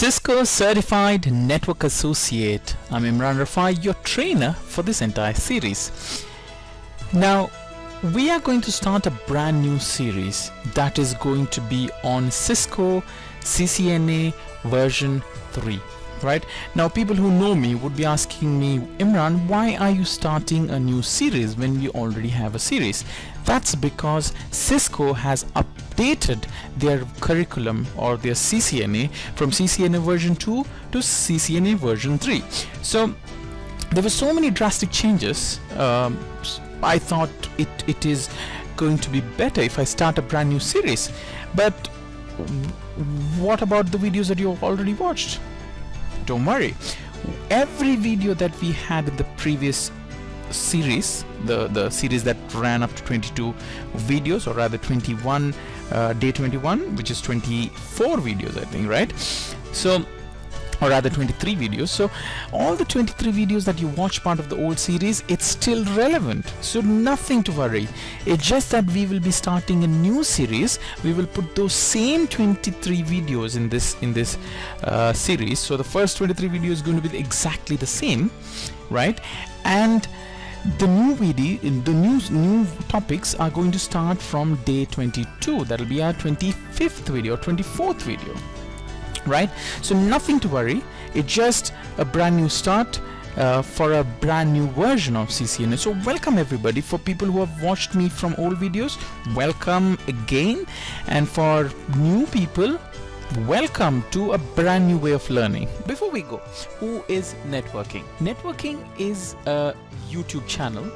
Cisco Certified Network Associate. I'm Imran Rafai, your trainer for this entire series. Now, we are going to start a brand new series that is going to be on Cisco CCNA version 3. Right now, people who know me would be asking me, Imran, why are you starting a new series when we already have a series? That's because Cisco has updated their curriculum or their CCNA from CCNA version 2 to CCNA version 3. So there were so many drastic changes. I thought it is going to be better if I start a brand new series. But what about the videos that you already watched? Don't worry, every video that we had in the previous series, the series that ran up to 22 videos, or rather 21, day 21, which is 24 videos, I think, right? So, or rather 23 videos. So all the 23 videos that you watch part of the old series, it's still relevant, so nothing to worry. It's just that we will be starting a new series. We will put those same 23 videos in this series. So the first 23 videos is going to be exactly the same, right? And the new video, the new topics are going to start from day 22. That'll be our 25th video, 24th video. Right, so nothing to worry. It's just a brand new start for a brand new version of CCNA. So welcome everybody. For people who have watched me from old videos, welcome again, and for new people, welcome to a brand new way of learning. Before we go, who is NetworKing? NetworKing is a YouTube channel,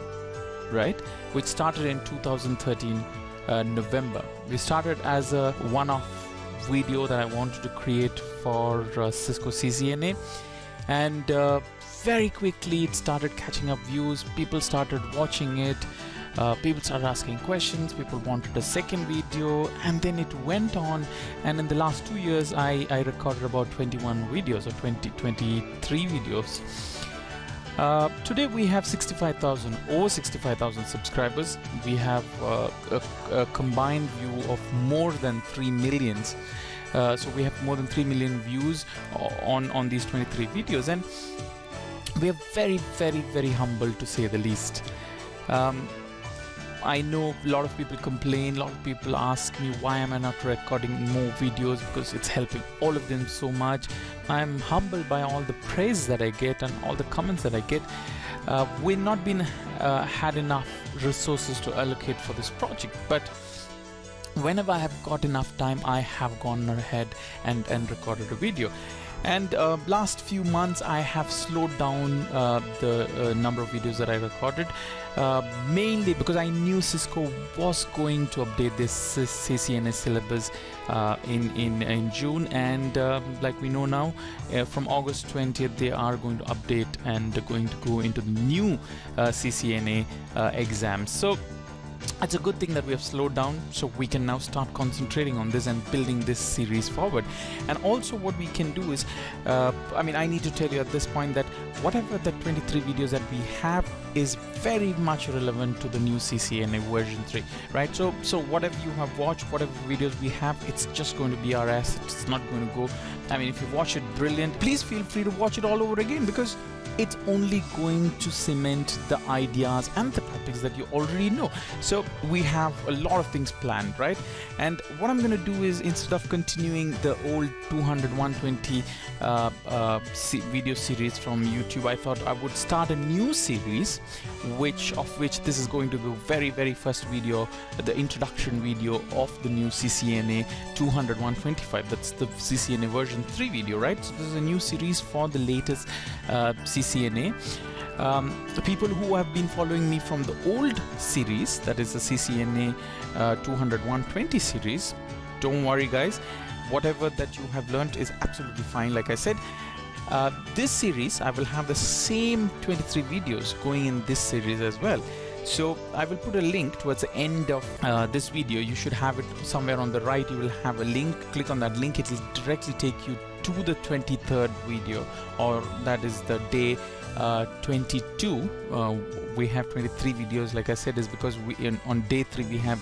right, which started in 2013 November. We started as a one-off video that I wanted to create for Cisco CCNA, and very quickly it started catching up views. People started watching it, people started asking questions, people wanted a second video, and then it went on. And in the last 2 years I recorded about 21 videos or 23 videos. Today we have over 65,000 subscribers. We have a combined view of more than 3 millions. So we have more than 3 million views on these 23 videos, and we are very, very, very humble, to say the least. I know a lot of people complain, a lot of people ask me why am I not recording more videos, because it's helping all of them so much. I'm humbled by all the praise that I get and all the comments that I get. We've not been had enough resources to allocate for this project, but whenever I have got enough time, I have gone ahead and recorded a video. And last few months I have slowed down the number of videos that I recorded, mainly because I knew Cisco was going to update this CCNA syllabus in June, and like we know now, from August 20th they are going to update and they're going to go into the new CCNA exams. So it's a good thing that we have slowed down, so we can now start concentrating on this and building this series forward. And also what we can do is, I need to tell you at this point that whatever the 23 videos that we have is very much relevant to the new CCNA version 3, right? So whatever you have watched, whatever videos we have, it's just going to be our asset. It's not going to go, if you watch it, brilliant. Please feel free to watch it all over again, because it's only going to cement the ideas and the topics that you already know. So we have a lot of things planned, right? And what I'm going to do is, instead of continuing the old 200, 120 video series from YouTube, I thought I would start a new series, which this is going to be the very, very first video, the introduction video of the new CCNA 200, 125. That's the CCNA version 3 video, right? So this is a new series for the latest CCNA. The people who have been following me from the old series, that is the CCNA 200, 120 series, don't worry guys, whatever that you have learned is absolutely fine. Like I said, this series I will have the same 23 videos going in this series as well. So I will put a link towards the end of this video. You should have it somewhere on the right. You will have a link. Click on that link. It will directly take you to the 23rd video, or that is the day 22. We have 23 videos, like I said, is because on day 3 we have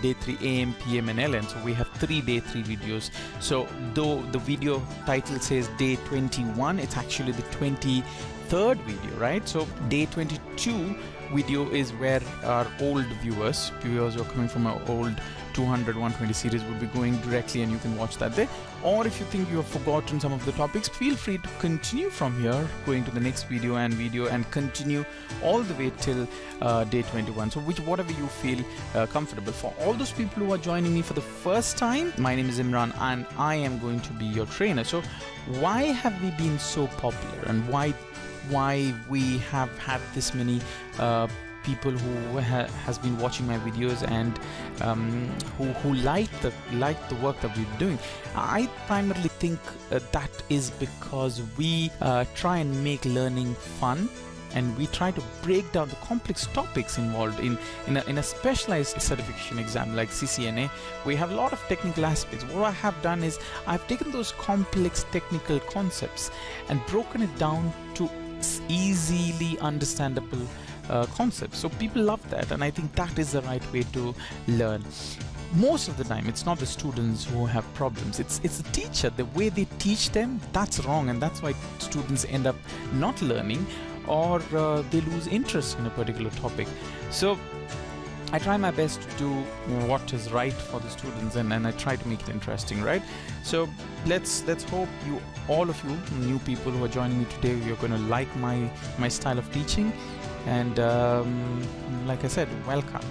day 3 AM, PM and LN, so we have 3 day 3 videos. So though the video title says day 21, it's actually the 23rd video, right? So day 22 video is where our old viewers who are coming from our old 200 120 series would be going directly, and you can watch that there. Or if you think you have forgotten some of the topics, feel free to continue from here, going to the next video and continue all the way till day 21. So whatever you feel comfortable. For all those people who are joining me for the first time, my name is Imran and I am going to be your trainer. So why have we been so popular, and why we have had this many people who has been watching my videos and who like the work that we're doing? I primarily think that is because we try and make learning fun, and we try to break down the complex topics involved in a specialized certification exam like CCNA. We have a lot of technical aspects. What I have done is I've taken those complex technical concepts and broken it down to easily understandable concepts. So people love that, and I think that is the right way to learn. Most of the time it's not the students who have problems, it's the teacher. The way they teach them, that's wrong, and that's why students end up not learning, or they lose interest in a particular topic. So I try my best to do what is right for the students, and I try to make it interesting, right? So let's hope all of you new people who are joining me today, you're going to like my style of teaching, and like I said, welcome.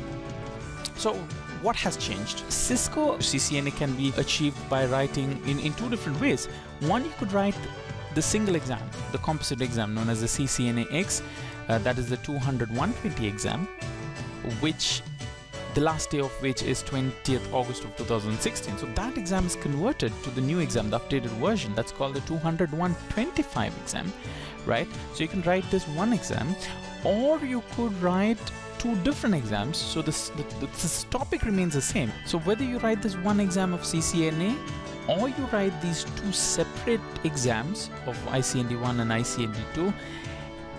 So what has changed? Cisco CCNA can be achieved by writing in 2 different ways. One, you could write the single exam, the composite exam known as the CCNA-X, that is the 200-120 exam, which the last day of which is 20th August of 2016. So that exam is converted to the new exam, the updated version, that's called the 200-125 exam, right? So you can write this one exam, or you could write 2 different exams. So this topic remains the same. So whether you write this one exam of CCNA, or you write these 2 separate exams of ICND1 and ICND2,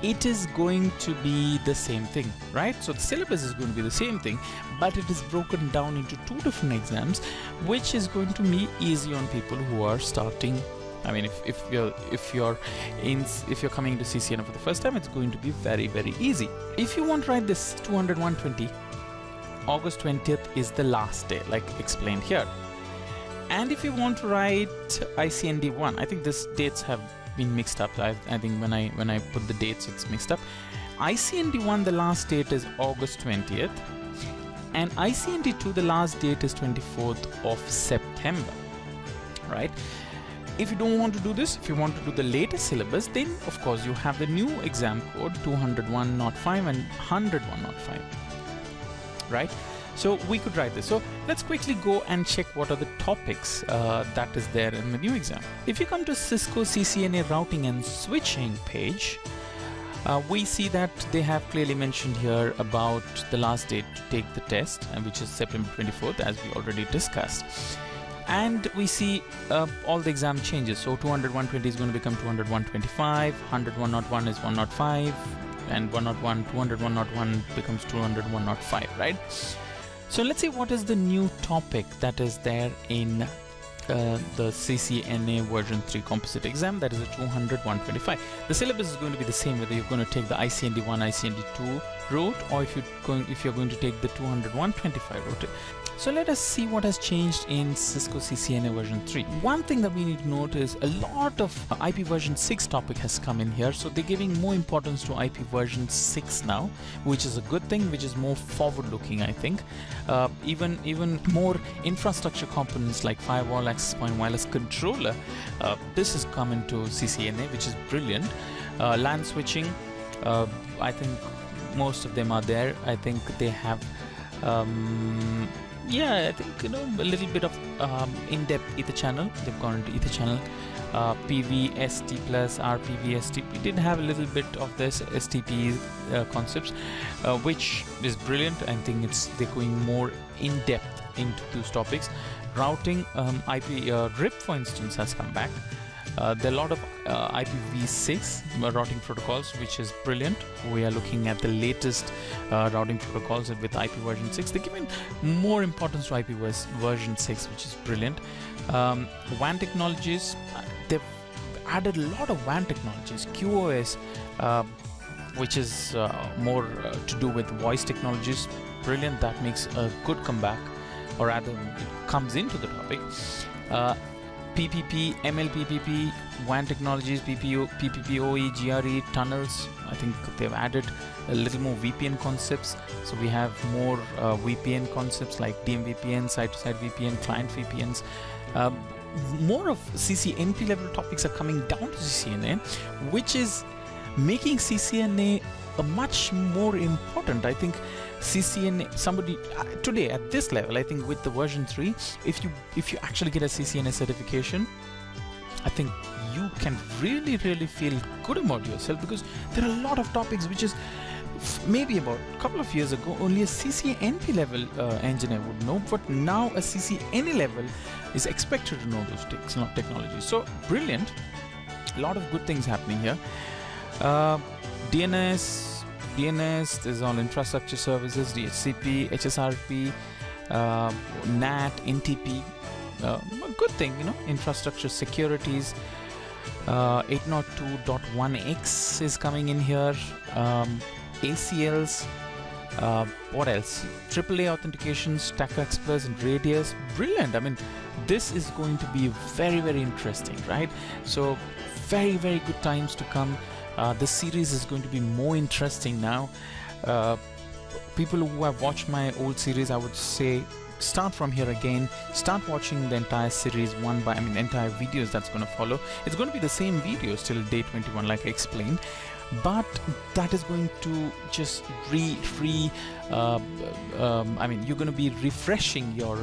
it is going to be the same thing, right? So the syllabus is going to be the same thing, but it is broken down into 2 different exams, which is going to be easy on people who are starting. I mean, if you're coming to CCNA for the first time, it's going to be very, very easy. If you want to write this 200-120, August 20th is the last day, like explained here. And if you want to write ICND1, I think these dates have been mixed up. I think when I put the dates, it's mixed up. ICND1, the last date is August 20th, and ICND2, the last date is 24th of September, right? If you don't want to do this, if you want to do the latest syllabus, then of course you have the new exam code 200-105 and 100-105, right? So we could write this. So let's quickly go and check what are the topics that is there in the new exam. If you come to Cisco CCNA routing and switching page, we see that they have clearly mentioned here about the last date to take the test, which is September 24th, as we already discussed. And we see all the exam changes. So 200-120 is going to become 200-125, 100-101 is 105, and 200-101 becomes 200-105, right? So let's see what is the new topic that is there in the CCNA version 3 composite exam, that is a 200-125. The syllabus is going to be the same whether you're going to take the ICND1, ICND2 route, or if you're going to take the 200-125 route. So let us see what has changed in Cisco CCNA version 3. One thing that we need to note is a lot of IP version 6 topic has come in here. So they're giving more importance to IP version 6 now, which is a good thing, which is more forward looking, I think. Even more infrastructure components like firewall, access point, wireless controller. This has come into CCNA, which is brilliant. LAN switching, I think most of them are there. I think they have yeah, I think a little bit of in-depth Ether channel. They've gone into Ether channel, PVST plus RPVST. We did have a little bit of this STP concepts, which is brilliant. I think they're going more in-depth into those topics. Routing, IP RIP, for instance, has come back. There are a lot of IPv6 routing protocols, which is brilliant. We are looking at the latest routing protocols with IP version 6. They're giving more importance to IP version 6, which is brilliant. WAN technologies, they've added a lot of WAN technologies. QoS, which is more to do with voice technologies, brilliant. That makes a good comeback, or rather it comes into the topic. PPP, MLPPP, WAN technologies, PPPoE, GRE, tunnels. I think they've added a little more VPN concepts. So we have more VPN concepts like DMVPN, site-to-site VPN, client VPNs. More of CCNP level topics are coming down to CCNA, which is making CCNA a much more important. I think CCNA, somebody today at this level, I think with the version 3, if you actually get a CCNA certification, I think you can really feel good about yourself, because there are a lot of topics which is maybe about a couple of years ago only a CCNP level engineer would know, but now a CCNA level is expected to know those technologies. So brilliant, a lot of good things happening here. DNS, there's all infrastructure services, DHCP, HSRP, NAT, NTP, a good thing, infrastructure securities. 802.1x is coming in here. ACLs, what else? AAA authentication, Stack Express and Radius, brilliant. I mean, this is going to be very interesting, right? So very good times to come. This series is going to be more interesting now. People who have watched my old series, I would say start from here again. Start watching the entire series entire videos that's going to follow. It's going to be the same videos till day 21, like I explained, but that is going to just you're going to be refreshing your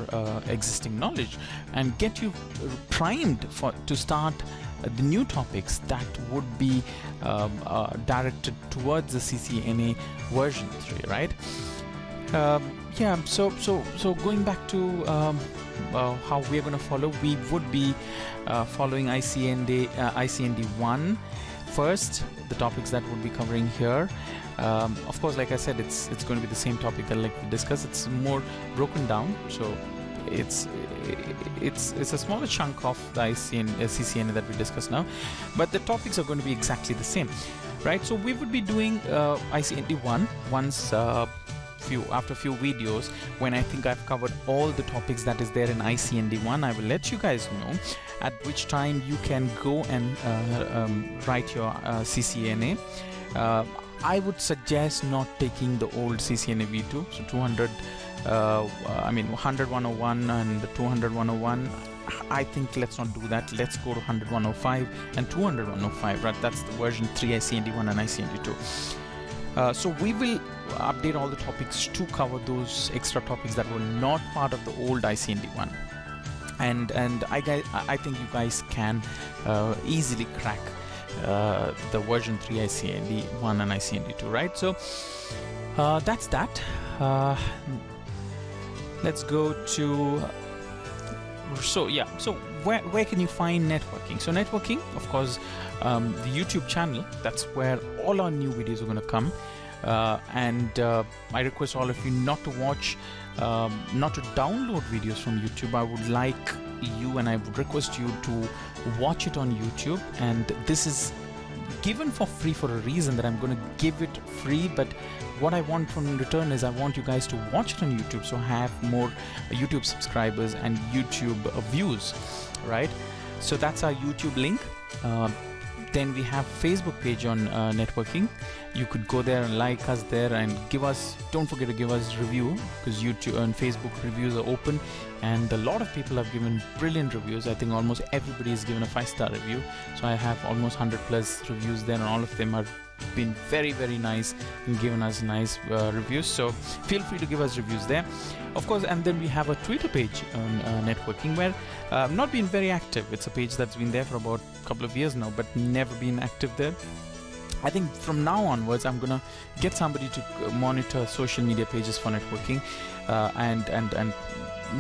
existing knowledge and get you primed to start the new topics that would be directed towards the CCNA version 3, right? So going back to how we are going to follow, we would be following ICND 1 first, the topics that we'll be covering here. Of course, like I said, it's going to be the same topic that like we discussed. It's more broken down, so it's a smaller chunk of the CCNA that we discussed now, but the topics are going to be exactly the same, right? So we would be doing ICND 1 once after a few videos, when I think I've covered all the topics that is there in ICND 1. I will let you guys know at which time you can go and write your CCNA. I would suggest not taking the old CCNA V2, so 100 101 and 200 101. I think let's not do that. Let's go to 100 105 and 200 105, right? That's the version 3 ICND 1 and ICND 2. So we will update all the topics to cover those extra topics that were not part of the old ICND 1, and I think you guys can easily crack the version 3 ICND 1 and ICND 2, right? So that's that. Let's go to so where can you find NetworKing? So NetworKing, of course, the YouTube channel, that's where all our new videos are going to come, and I request all of you not to download videos from YouTube. I would like you, and I would request you to watch it on YouTube, and this is given for free for a reason, that I'm going to give it free, but what I want from return is I want you guys to watch it on YouTube, so have more YouTube subscribers and YouTube views, right? So that's our YouTube link. Then we have Facebook page on NetworKing. You could go there and like us there, and don't forget to give us review, because YouTube and Facebook reviews are open, and a lot of people have given brilliant reviews. I think almost everybody has given a 5-star review, so I have almost 100 plus reviews there, and all of them are been very nice and given us nice reviews. So feel free to give us reviews there, of course. And then we have a Twitter page on NetworKing, where not been very active. It's a page that's been there for about a couple of years now, but never been active there. I think from now onwards, I'm gonna get somebody to monitor social media pages for networking, and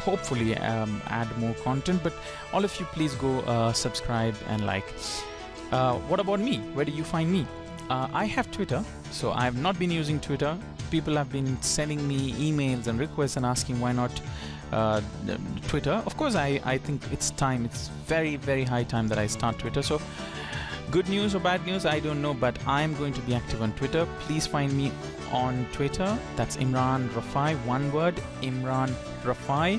hopefully add more content. But all of you, please go subscribe and like. What about me? Where do you find me? I have Twitter, so I have not been using Twitter. People have been sending me emails and requests and asking why not Twitter. Of course, I think it's time. It's very, very high time that I start Twitter. So good news or bad news, I don't know, but I'm going to be active on Twitter. Please find me on Twitter. That's Imran Rafai, one word, Imran Rafai.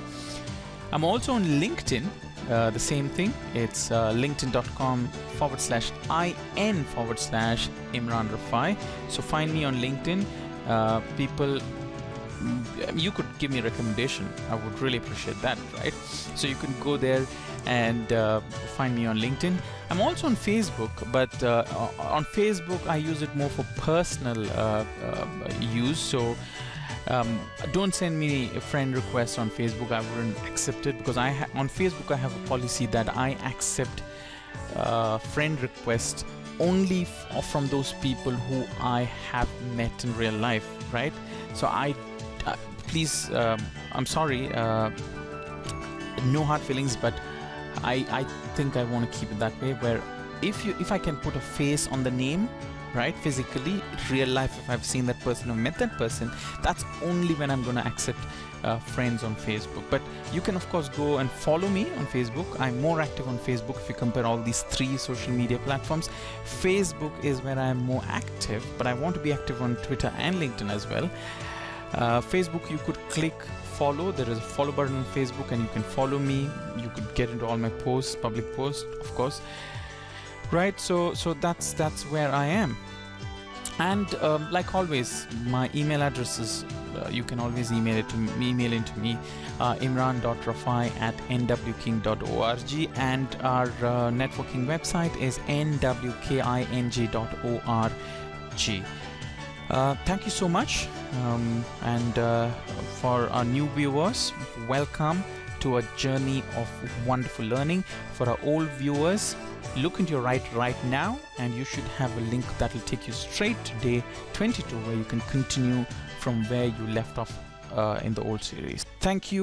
I'm also on LinkedIn. The same thing. It's linkedin.com/in/Imran Rafai. So find me on LinkedIn. People, you could give me a recommendation. I would really appreciate that, right? So you can go there and find me on LinkedIn. I'm also on Facebook, but on Facebook I use it more for personal use. So don't send me a friend request on Facebook. I wouldn't accept it, because on Facebook I have a policy that I accept friend requests only from those people who I have met in real life, right? So please, I'm sorry, no hard feelings, but I think I want to keep it that way, where if I can put a face on the name, right, physically, real life, if I've seen that person or met that person, that's only when I'm going to accept friends on Facebook. But you can of course go and follow me on Facebook. I'm more active on Facebook. If you compare all these three social media platforms, Facebook is where I'm more active, but I want to be active on Twitter and LinkedIn as well. Facebook, you could click follow. There is a follow button on Facebook, and you can follow me. You could get into all my posts, public posts, of course. Right, so that's where I am. And like always, my email address is, you can always email into me, imran.rafai@nwking.org, and our networking website is nwking.org. Thank you so much, and for our new viewers, welcome to a journey of wonderful learning. For our old viewers, look into your right now, and you should have a link that will take you straight to day 22, where you can continue from where you left off in the old series. Thank you.